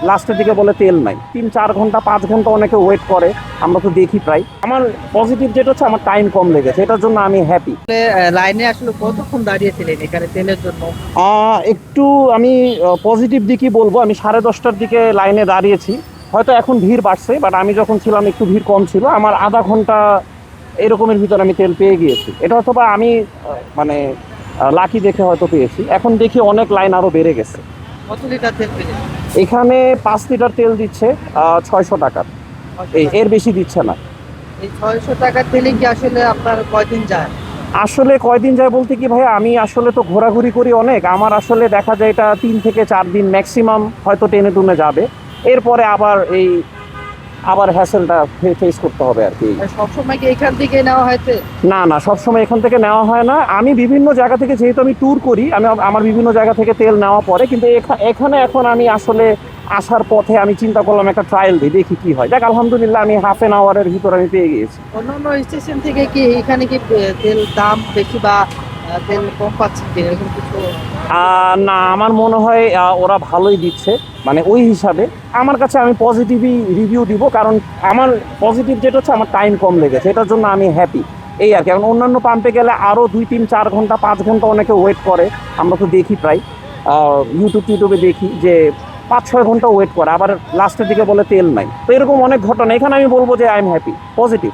লাস্টের দিকে বলে তেল নাই, 3-4 ঘন্টা 5 ঘন্টা অনেকে ওয়েট করে, আমরা তো দেখি প্রায়। আমার পজিটিভ যেটা হচ্ছে আমার টাইম কম লেগেছে, এটার জন্য আমি হ্যাপি। লাইনে আসলে কতক্ষণ দাঁড়িয়েছিলেন এখানে তেলের জন্য? একটু আমি পজিটিভ দিকই বলবো, আমি 10:30টার দিকে লাইনে দাঁড়িয়েছি। হয়তো এখন ভিড় বাড়ছে, বাট আমি যখন ছিলাম একটু ভিড় কম ছিল। আমার আধা ঘন্টা এরকমের ভিতরে আমি তেল পেয়ে গিয়েছি। এটা হয়তো বা আমি মানে লাকি দেখে হয়তো পেয়েছি। এখন দেখি অনেক লাইন আরও বেড়ে গেছে। কত লিটার তেল পেলেন? এখানে 5 লিটার তেল দিচ্ছে 600 টাকার, এর বেশি দিচ্ছে না। এই 600 টাকার তেলে কি আসলে আপনার কয়দিন যায়? আসলে কয়দিন যায় বলতে কি ভাই, আমি আসলে তো ঘোরাঘুরি করি অনেক। আমার আসলে দেখা যায় এটা 3 থেকে 4 দিন ম্যাক্সিমাম হয়তো টেনে টুনে যাবে। এরপরে আবার হ্যাসেলটা ফেস করতে হবে আর কি। সবসময় কি এখান থেকে নেওয়া হয়েছে? না না, সবসময় এখান থেকে নেওয়া হয় না। আমি বিভিন্ন জায়গা থেকে, যেহেতু আমি ট্যুর করি, আমি আমার বিভিন্ন জায়গা থেকে তেল নেওয়া পড়ে। কিন্তু এখানে এখন আমি আসলে আসার পথে আমি চিন্তা করলাম একটা ট্রায়াল দিই, দেখি কি হয়। দেখ আলহামদুলিল্লাহ আমি হাফ অ্যান আওয়ারের ভিতর আমি পেয়ে গিয়েছি। অন্যান্য স্টেশন থেকে কি এখানে কি তেল দাম বেশি বা তেল কম পাচ্ছেন কি এরকম কিছু? না, আমার মনে হয় ওরা ভালোই দিচ্ছে, মানে ওই হিসাবে। আমার কাছে আমি পজিটিভই রিভিউ দিব, কারণ আমার পজিটিভ যেটা হচ্ছে আমার টাইম কম লেগেছে, এটার জন্য আমি হ্যাপি। এই আর কি। কারণ অন্যান্য পাম্পে গেলে আরও 2-3-4 ঘন্টা 5 ঘন্টা অনেকে ওয়েট করে, আমরা তো দেখি প্রায়। ইউটিউবে দেখি যে 5-6 ঘন্টা ওয়েট করে, আবার লাস্টের দিকে বলে তেল নাই। তো এরকম অনেক ঘটনা। এখানে আমি বলবো যে আই এম হ্যাপি, পজিটিভ।